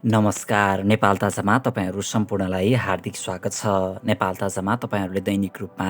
नमस्कार, नेपाल ताजामा तपाईँहरू सम्पूर्णलाई हार्दिक स्वागत छ। नेपाल ताजामा तपाईँहरूले दैनिक रूपमा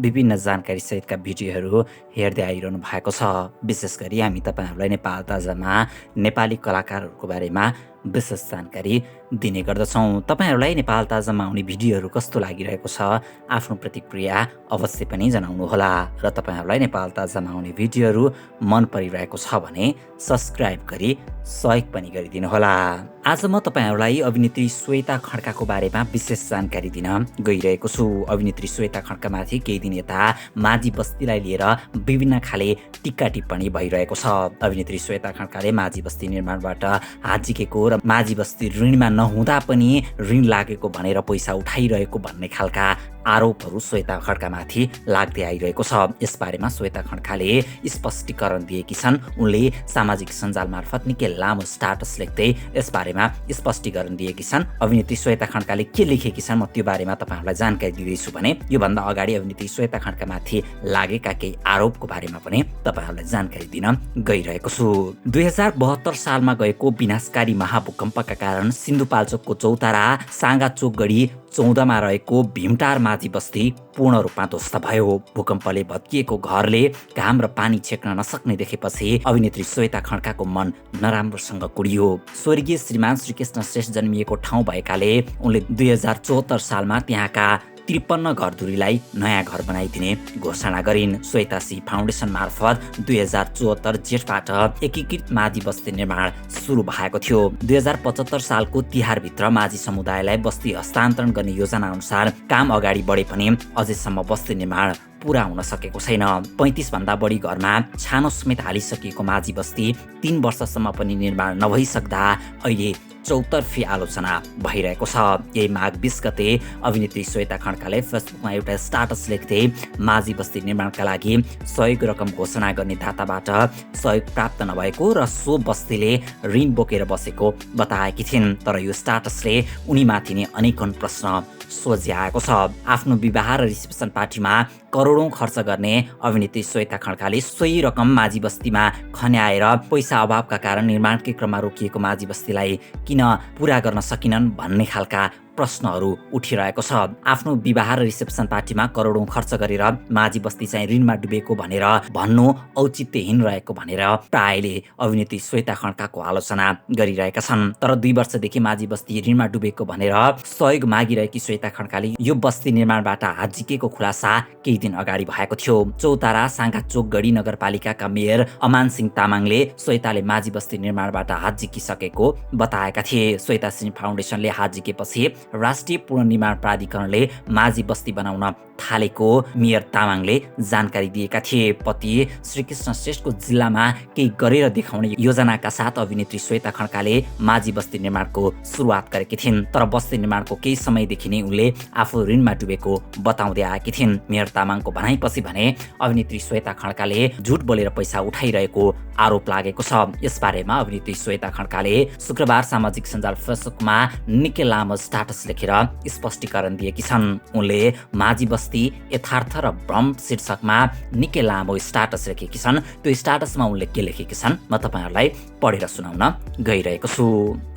विभिन्न जानकारीसहितका भिडियोहरू हेर्दै आइरहनु भएको छ। विशेष गरी हामी तपाईँहरूलाई नेपाल ताजामा नेपाली कलाकारहरूको बारेमा विशेष जानकारी दिने गर्दछौँ। तपाईँहरूलाई नेपाल ताजामा आउने भिडियोहरू कस्तो लागिरहेको छ, आफ्नो प्रतिक्रिया अवश्य पनि जनाउनुहोला। र तपाईँहरूलाई नेपाल ताजामा आउने भिडियोहरू मन परिरहेको छ भने सब्सक्राइब गरी सहयोग पनि गरिदिनुहोला। आज म तपाईँहरूलाई अभिनेत्री श्वेता खड्काको बारेमा विशेष जानकारी दिन गइरहेको छु। अभिनेत्री श्वेता खड्कामाथि केही दिन यता माझी बस्तीलाई लिएर विभिन्न खाले टिक्का टिप्पणी भइरहेको छ। अभिनेत्री श्वेता खड्काले माझी बस्ती निर्माणबाट हात झिकेको र माझी बस्ती ऋणमा नहुँदा पनि ऋण लागेको भनेर पैसा उठाइरहेको भन्ने खालका आरोपहरू श्वेता खड्कामाथि लाग्दै आइरहेको छ। यसबारेमा श्वेता खड्काले स्पष्टीकरण दिएकी छन्। उनले सामाजिक सञ्जाल मार्फत निकै लामो स्टाटस लेख्दै यसबारेमा स्पष्टीकरण दिएकी छन्। अभिनेत्री श्वेता खड्काले के लेखेकी छन् म त्यो बारेमा तपाईँहरूलाई जानकारी दिँदैछु भने योभन्दा अगाडि अभिनेत्री श्वेता खड्कामाथि लागेका केही आरोपको बारेमा पनि तपाईँहरूलाई जानकारी दिन गइरहेको छु। 2072 सालमा गएको विनाशकारी महाभूकम्पका कारण सिन्धुपाल्चोकको चौतारा साँगाचोक गढी 14 मा रहेको भीमटार माझी बस्ती पूर्ण रूपमा ध्वस्त भयो। भूकम्पले भत्किएको घरले घाम र पानी छेक्न नसक्ने देखेपछि अभिनेत्री श्वेता खड्काको मन नराम्रोसँग कुडियो। स्वर्गीय श्रीमान श्रीकृष्ण श्रेष्ठ जन्मिएको ठाउँ भएकाले उनले 2074 सालमा त्यहाँका 53 घरधुरीलाई नयाँ घर बनाइदिने घोषणा गरिन्। श्वेता सी फाउन्डेसन मार्फत 2074 जेठबाट एकीकृत माझी बस्ती निर्माण सुरु भएको थियो। 2075 सालको तिहारभित्र माझी समुदायलाई बस्ती हस्तान्तरण गर्ने योजना अनुसार काम अगाडि बढे पनि अझैसम्म बस्ती निर्माण पुरा हुन सकेको छैन। 35 भन्दा बढी घरमा छानो समेत हालिसकिएको माझी बस्ती 3 वर्षसम्म पनि निर्माण नभइसक्दा अहिले चौतर्फी आलोचना भइरहेको छ। यही माघ 20 गते अभिनेत्री श्वेता खड्काले फेसबुकमा एउटा स्टाटस लेख्दै माझी बस्ती निर्माणका लागि सहयोग रकम घोषणा गर्ने दाताबाट सहयोग प्राप्त नभएको र सो बस्तीले ऋण बोकेर बसेको बताएकी थिइन्। तर यो स्टाटसले उनीमाथि नै अनेकौं प्रश्न सोझ्याएको छ। आफ्नो विवाह र रिसेप्सन पार्टीमा करोडौं खर्च गर्ने अभिनेत्री श्वेता खड्काले सोही रकम माझी बस्तीमा खन्याएर पैसा अभावका कारण निर्माणकै क्रममा रोकिएको माझी बस्तीलाई किन पुरा गर्न सकिनन् भन्ने खालका प्रश्नहरू उठिरहेको छ। आफ्नो विवाह र रिसेप्सन पार्टीमा करोडौं खर्च गरेर माझी बस्ती चाहिँ ऋणमा डुबेको भनेर भन्नु औचित्यहीन रहेको भनेर प्रायले अभिनेत्री श्वेता खड्काको आलोचना गरिरहेका छन्। तर 2 वर्षदेखि माझी बस्ती ऋणमा डुबेको भनेर सहयोग मागिरहेकी श्वेता खड्काले यो बस्ती निर्माणबाट हात झिकेको खुलासा केही दिन अगाडि भएको थियो। चौतारा साँगाचोक गढी नगरपालिकाका मेयर अमान सिंह तामाङले श्वेताले माझी बस्ती निर्माणबाट हात झिकिसकेको बताएका थिए। श्वेता सिंह फाउन्डेसनले हात झिकेपछि राष्ट्रिय पुनर्निर्माण प्राधिकरणले माझी बस्ती बनाउन थालेको मेयर तामाङले जानकारी दिएका थिए। पति श्रीकृष्ण श्रेष्ठको जिल्लामा केही गरेर देखाउने योजनाका साथ अभिनेत्री श्वेता खड्काले माझी बस्ती निर्माणको सुरुवात गरेकी थिइन्। तर बस्ती निर्माणको केही समयदेखि नै उनले आफू ऋणमा डुबेको बताउँदै आएकी थिइन्। मेयर तामाङको भनाइपछि भने अभिनेत्री श्वेता खड्काले झुट बोलेर पैसा उठाइरहेको आरोप लागेको छ। यसबारेमा अभिनेत्री श्वेता खड्काले शुक्रबार सामाजिक सञ्जाल फेसबुकमा निकै लामो स्टाटस लेखेर स्पष्टीकरण दिएकी छन्। उनले माझी बस्ती यथार्थ र भ्रम शीर्षकमा निकै लामो स्टाटस लेखेकी छन्। त्यो स्टाटसमा उनले के लेखेकी छन् म तपाईँहरूलाई पढेर सुनाउन गइरहेको छु।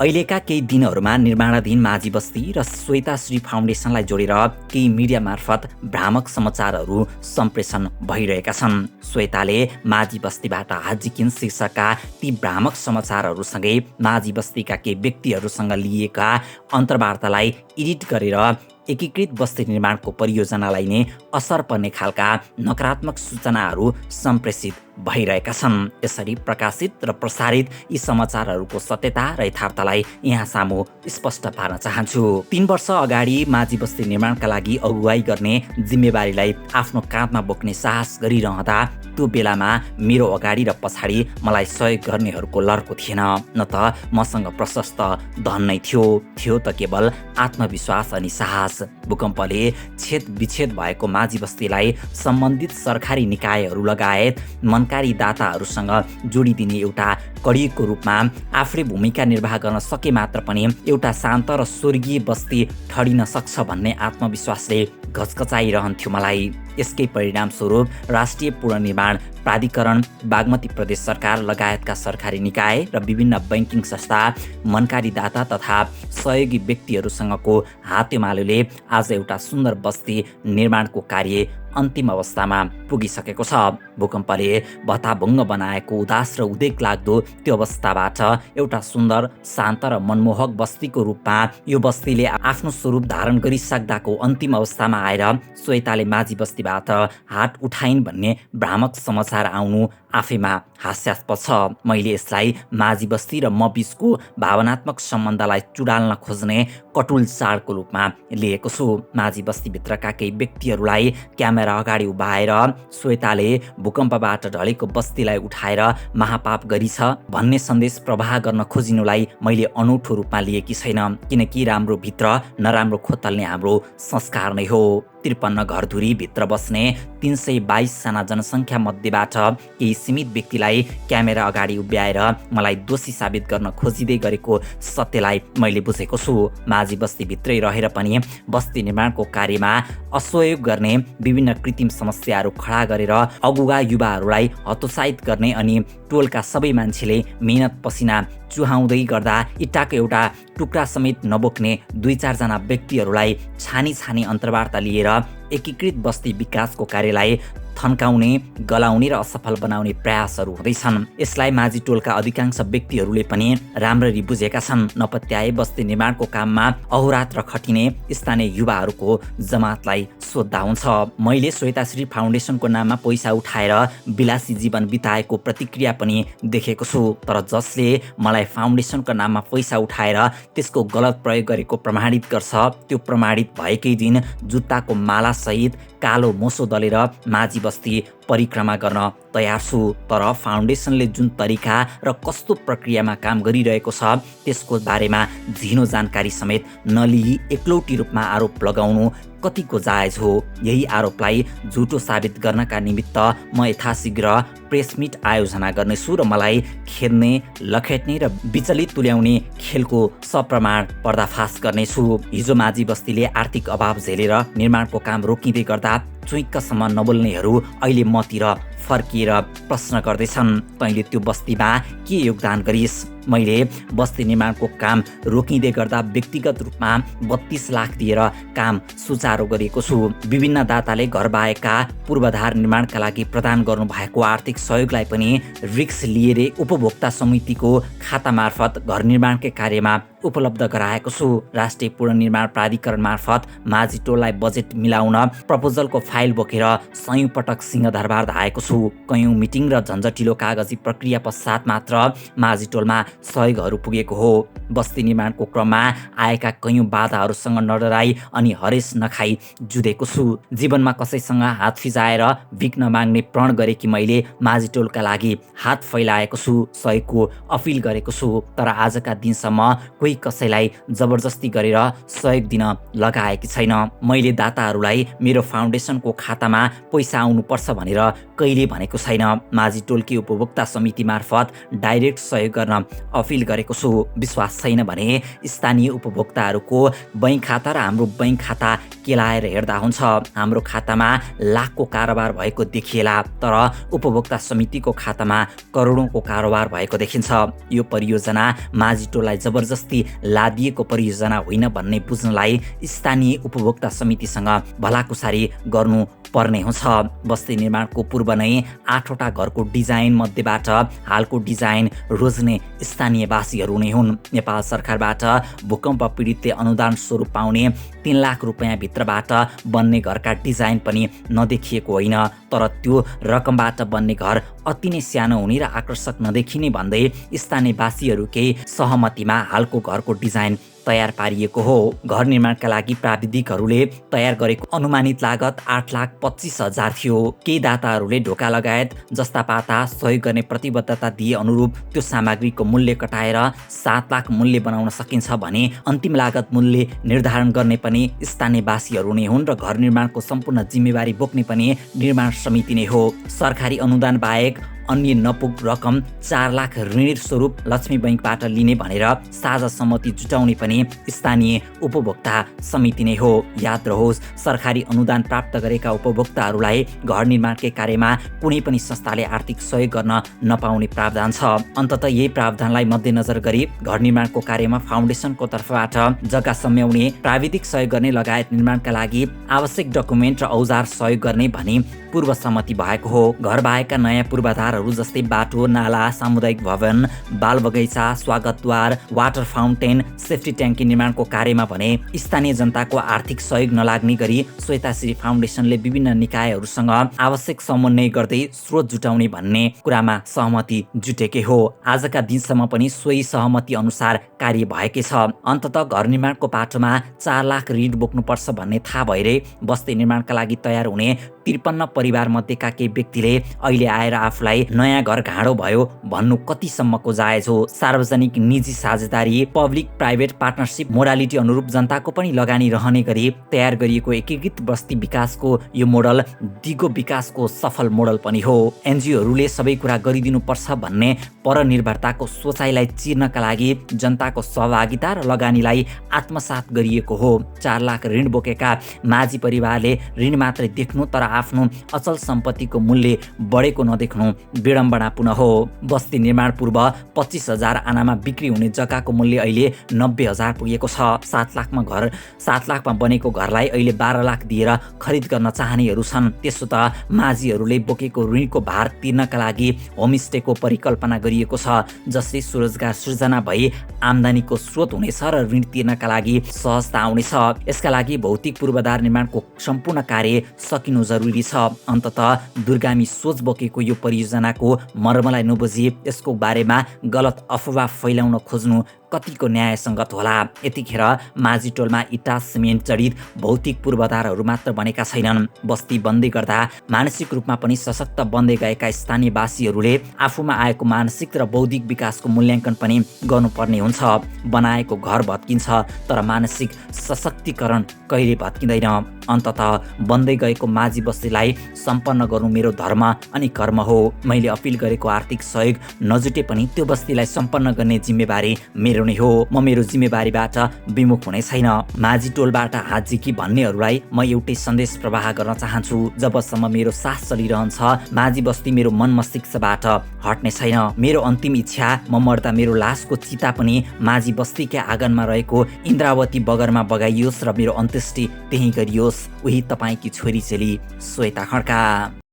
अहिलेका केही दिनहरूमा निर्माणाधीन माझी बस्ती र श्वेता श्री फाउन्डेसनलाई जोडेर केही मिडिया मार्फत भ्रामक समाचारहरू सम्प्रेषण भइरहेका छन्। श्वेताले माझी बस्तीबाट हात झिकिन् शीर्षकका ती भ्रामक समाचारहरूसँगै माझी बस्तीका केही व्यक्तिहरूसँग लिएका अन्तर्वार्तालाई एडिट गरेर एकीकृत बस्ती निर्माणको परियोजनालाई नै असर पर्ने खालका नकारात्मक सूचनाहरू सम्प्रेषित भइरहेका छन्। यसरी प्रकाशित र प्रसारित यी समाचारहरूको सत्यता र यथार्थलाई यहाँ सामु स्पष्ट पार्न चाहन्छु। 3 वर्ष अगाडि माझी बस्ती निर्माणका लागि अगुवाई गर्ने जिम्मेवारीलाई आफ्नो काँधमा बोक्ने साहस गरिरहँदा त्यो बेलामा मेरो अगाडि र पछाडि मलाई सहयोग गर्नेहरूको लर्को थिएन, न त मसँग प्रशस्त धन नै थियो त केवल आत्मविश्वास अनि साहस। भूकम्पले छेद विच्छेद भएको माझी बस्तीलाई सम्बन्धित सरकारी निकायहरू लगायत मनकारी दाताहरूसँग जोडिदिने एउटा कडिएको रूपमा आफूले भूमिका निर्वाह गर्न सके मात्र पनि एउटा शान्त र स्वर्गीय बस्ती ठडिन सक्छ भन्ने आत्मविश्वासले घचघचाइरहन्थ्यो मलाई। यसकै परिणामस्वरूप राष्ट्रिय पुनर्निर्माण प्राधिकरण, बागमती प्रदेश सरकार लगायतका सरकारी निकाय र विभिन्न बैंकिङ संस्था, मनकारी दाता तथा सहयोगी व्यक्तिहरूसँगको हातेमालोले आज एउटा सुन्दर बस्ती निर्माणको कार्य अन्तिम अवस्थामा पुगिसकेको छ। भूकम्पले भताभुङ्ग बनाएको उदास र उदेक लाग्दो त्यो अवस्थाबाट एउटा सुन्दर, शान्त र मनमोहक बस्तीको रूपमा यो बस्तीले आफ्नो स्वरूप धारण गरिसक्दाको अन्तिम अवस्थामा आएर श्वेताले माझी बस्तीबाट हात उठाइन् भन्ने भ्रामक समाचार आउनु आफैमा हास्यास्पद छ। मैले यसलाई माझी बस्ती र म बीचको भावनात्मक सम्बन्धलाई चुडाल्न खोज्ने कटुल चाडको रूपमा लिएको छु। माझी बस्तीभित्रका केही व्यक्तिहरूलाई क्यामेरा अगाडि उभाएर श्वेताले भूकम्पबाट ढलेको बस्तीलाई उठाएर महापाप गरिछ भन्ने सन्देश प्रवाह गर्न खोजिनुलाई मैले अनौठो रूपमा लिएकी छैन, किनकि राम्रो भित्र नराम्रो खोतल्ने हाम्रो संस्कार नै हो। 53 घरधुरी भित्र बस्ने 322 जना जनसङ्ख्या मध्येबाट केही सीमित व्यक्तिलाई क्यामेरा अगाडि उभ्याएर मलाई दोषी साबित गर्न खोजिँदै गरेको सत्यलाई मैले बुझेको छु। माझी बस्तीभित्रै रहेर पनि बस्ती निर्माणको कार्यमा असहयोग गर्ने, विभिन्न कृत्रिम समस्याहरू खडा गरेर अगुवा युवाहरूलाई हतोत्साहित गर्ने अनि टोलका सबै मान्छेले मेहनत पसिना चुहाउँदै गर्दा इट्टाको एउटा टुक्रा समेत नबोक्ने 2-4 जना व्यक्तिहरूलाई छानी अन्तर्वार्ता लिएर एकीकृत बस्ती विकासको कार्यलाई थन्काउने, गलाउने र असफल बनाउने प्रयासहरू हुँदैछन्। यसलाई माझी टोलका अधिकांश व्यक्तिहरूले पनि राम्ररी बुझेका छन्। नपत्याए बस्ती निर्माणको काममा अहोरात्र खटिने स्थानीय युवाहरूको जमातलाई सोद्धा हुन्छ। मैले श्वेताश्री फाउन्डेसनको नाममा पैसा उठाएर विलासी जीवन बिताएको प्रतिक्रिया पनि देखेको छु, तर जसले मलाई फाउन्डेसनको नाममा पैसा उठाएर त्यसको गलत प्रयोग गरेको प्रमाणित गर्छ, त्यो प्रमाणित भएकै दिन जुत्ताको मालासहित कालो मोसो दलेर माझी बस्ती परिक्रमा गर्न तयार छु। तर फाउन्डेसनले जुन तरिका र कस्तो प्रक्रियामा काम गरिरहेको छ त्यसको बारेमा झिनो जानकारी समेत नलिई एकलौटी रूपमा आरोप लगाउनु कतिको जायज हो? यही आरोपलाई झुटो साबित गर्नका निमित्त म यथाशीघ्र प्रेस मिट आयोजना गर्नेछु र मलाई खेद्ने, लखेट्ने र विचलित तुल्याउने खेलको सप्रमाण पर्दाफास गर्नेछु। हिजो माझी बस्तीले आर्थिक अभाव झेलेर निर्माणको काम रोकिँदै गर्दा चुइक्कसम्म नबोल्नेहरू अहिले मतिर फर्किएर प्रश्न गर्दैछन्, तैँले त्यो बस्तीमा के योगदान गरिस्? मैले बस्ती निर्माणको काम रोकिँदै गर्दा व्यक्तिगत रूपमा 32 लाख दिएर काम सुचारू गरेको छु। विभिन्न दाताले घर बाहेकका पूर्वाधार निर्माणका लागि प्रदान गर्नुभएको आर्थिक सहयोगलाई पनि रिक्स लिएर उपभोक्ता समितिको खाता मार्फत घर निर्माणकै कार्यमा उपलब्ध गराएको छु। राष्ट्रिय पुनर्निर्माण प्राधिकरण मार्फत माझी टोललाई बजेट मिलाउन प्रपोजलको फाइल बोकेर सयौं पटक सिंहदरबार धाएको छु। कयौं मिटिङ र झन्झटिलो कागजी प्रक्रिया पश्चात मात्र माझी टोलमा सहयोगहरू पुगेको हो। बस्ती निर्माणको क्रममा आएका कयौं बाधाहरूसँग नडराई अनि हरेस नखाई जुधेको छु। जीवनमा कसैसँग हात फिजाएर भिख नमाग्ने प्रण गरेकी मैले माझी टोलका लागि हात फैलाएको छु, सहयोगको अपिल गरेको छु, तर आजका दिनसम्म कोही कसैलाई जबरजस्ती गरेर सहयोग दिन लगाएकी छैन। मैले दाताहरूलाई मेरो फाउन्डेसनको खातामा पैसा आउनुपर्छ भनेर कहिले भनेको छैन। माझी टोलकी उपभोक्ता समिति मार्फत डाइरेक्ट सहयोग गर्न अपिल गरेको छु। विश्वास छैन भने स्थानीय उपभोक्ताहरूको बैंक खाता र हाम्रो बैंक खाता केलाएर हेर्दा हुन्छ। हाम्रो खातामा लाखको कारोबार भएको देखिएला, तर उपभोक्ता समितिको खातामा करोडौंको कारोबार भएको देखिन्छ। यो परियोजना माझी टोललाई जबरजस्ती लादिएको परियोजना होइन भन्ने बुझ्नलाई स्थानीय उपभोक्ता समितिसँग भलाकुसारी गर्नु पर्ने हुन्छ। बस्ती निर्माणको पूर्व नै 8वटा घरको डिजाइन मध्येबाट हालको डिजाइन रोज्ने स्थानीयवासीहरू नै हुन्। नेपाल सरकारबाट भूकम्प पीडितले अनुदान स्वरूप पाउने 3 लाख रुपैयाँ भित्रबाट बन्ने घरका डिजाइन पनि नदेखिएको होइन, तर त्यो रकमबाट बन्ने घर अति नै सानो हुने र आकर्षक नदेखिने भन्दै स्थानीयवासीहरूकै सहमतिमा हालको घरको डिजाइन तयार पारिएको हो। घर निर्माणका लागि प्राविधिकहरूले तयार गरेको अनुमानित लागत 8,25,000 थियो। केही दाताहरूले ढोका लगायत जस्ता पाता सहयोग गर्ने प्रतिबद्धता दिए अनुरूप त्यो सामग्रीको मूल्य कटाएर 7 लाख मूल्य बनाउन सकिन्छ भने अन्तिम लागत मूल्य निर्धारण गर्ने पनि स्थानीयवासीहरू नै हुन् र घर निर्माणको सम्पूर्ण जिम्मेवारी बोक्ने पनि निर्माण समिति नै हो। सरकारी अनुदान बाहेक अन्य नपुग रकम 4 लाख ऋण स्वरूप लक्ष्मी बैंकबाट लिने भनेर साझा सहमति जुटाउने पनि स्थानीय उपभोक्ता समिति नै हो। याद रहोस्, सरकारी अनुदान प्राप्त गरेका उपभोक्ताहरूलाई घर निर्माणकै कार्यमा कुनै पनि संस्थाले आर्थिक सहयोग गर्न नपाउने प्रावधान छ। अन्ततः यही प्रावधानलाई मध्यनजर गरी घर निर्माणको कार्यमा फाउन्डेसनको तर्फबाट जग्गा सम्याउने, प्राविधिक सहयोग गर्ने लगायत निर्माणका लागि आवश्यक डकुमेन्ट र औजार सहयोग गर्ने भनी पूर्व सहमति भएको हो। घर बाहेकका नयाँ पूर्वाधारहरू जस्तै बाटो, नाला, सामुदायिक भवन, बाल बगैँचा, स्वागतद्वार, वाटर फाउन्टेन, सेफ्टी ट्याङ्की निर्माणको कार्यमा भने स्थानीय जनताको आर्थिक सहयोग नलाग्ने गरी श्वेताश्री फाउन्डेसनले विभिन्न निकायहरूसँग आवश्यक समन्वय गर्दै स्रोत जुटाउने भन्ने कुरामा सहमति जुटेकै हो। आजका दिनसम्म पनि सोही सहमति अनुसार कार्य भएकै छ। अन्ततः घर निर्माणको पाटोमा 4 लाख ऋण बोक्नुपर्छ भन्ने थाहा भएरै बस्ती निर्माणका लागि तयार हुने 53 परिवार मध्येका केही व्यक्तिले अहिले आएर आफूलाई नयाँ घर घाँडो भयो भन्नु कतिसम्मको जायज हो? सार्वजनिक निजी साझेदारी, पब्लिक प्राइभेट पार्टनरसिप मोडालिटी अनुरूप जनताको पनि लगानी रहने गरी तयार गरिएको एकीकृत बस्ती विकासको यो मोडल दिगो विकासको सफल मोडल पनि हो। एनजिओहरूले सबै कुरा गरिदिनुपर्छ भन्ने परनिर्भरताको सोचाइलाई चिर्नका लागि जनताको सहभागिता र लगानीलाई आत्मसात गरिएको हो। 4 लाख ऋण बोकेका माझी परिवारले ऋण मात्रै देख्नु तर आफ्नो अचल सम्पत्तिको मूल्य बढेको नदेख्नु विडम्बनापूर्ण हो। बस्ती निर्माण पूर्व 25,000 आनामा बिक्री हुने जग्गाको मूल्य अहिले 90,000 पुगेको छ। 7 लाखमा बनेको घरलाई अहिले 12 लाख दिएर खरिद गर्न चाहनेहरू छन्। त्यसो त माझीहरूले बोकेको ऋणको भार तिर्नका लागि होमस्टेको परिकल्पना गरिएको छ, जसले स्वरोजगार सृजना भई आम्दानीको स्रोत हुनेछ र ऋण तिर्नका लागि सहजता आउनेछ। यसका लागि भौतिक पूर्वाधार निर्माणको सम्पूर्ण कार्य सकिनु जरुरी छ। अन्ततः दूरगामी सोच बोकेको यो परियोजनाको मर्मलाई नबुझी यसको बारेमा गलत अफवाह फैलाउन खोज्नु कतिको न्यायसङ्गत होला? यतिखेर माझी टोलमा इटा सिमेन्ट जडित भौतिक पूर्वाधारहरू मात्र बनेका छैनन्। बस्ती बन्दै गर्दा मानसिक रूपमा पनि सशक्त बन्दै गएका स्थानीयवासीहरूले आफूमा आएको मानसिक र बौद्धिक विकासको मूल्याङ्कन पनि गर्नुपर्ने हुन्छ। बनाएको घर भत्किन्छ तर मानसिक सशक्तिकरण कहिले भत्किँदैन। अन्ततः बन्दै गएको माझी बस्तीलाई सम्पन्न गर्नु मेरो धर्म अनि कर्म हो। मैले अपिल गरेको आर्थिक सहयोग नजुटे पनि त्यो बस्तीलाई सम्पन्न गर्ने जिम्मेवारी मेरो नै हो। म मेरो जिम्मेवारीबाट विमुख हुने छैन। माझी टोलबाट हात झिकी भन्नेहरूलाई म एउटै सन्देश प्रवाह गर्न चाहन्छु। जबसम्म मेरो सास चलिरहन्छ माझी बस्ती मेरो मन मस्तिष्कबाट हट्ने छैन। मेरो अन्तिम इच्छा, म मर्दा मेरो लासको चिता पनि माझी बस्तीकै आँगनमा रहेको इन्द्रावती बगरमा बगाइयोस् र मेरो अन्त्येष्टि त्यहीँ गरियोस्। उही तपाईँकी छोरी चेली श्वेता खड्का।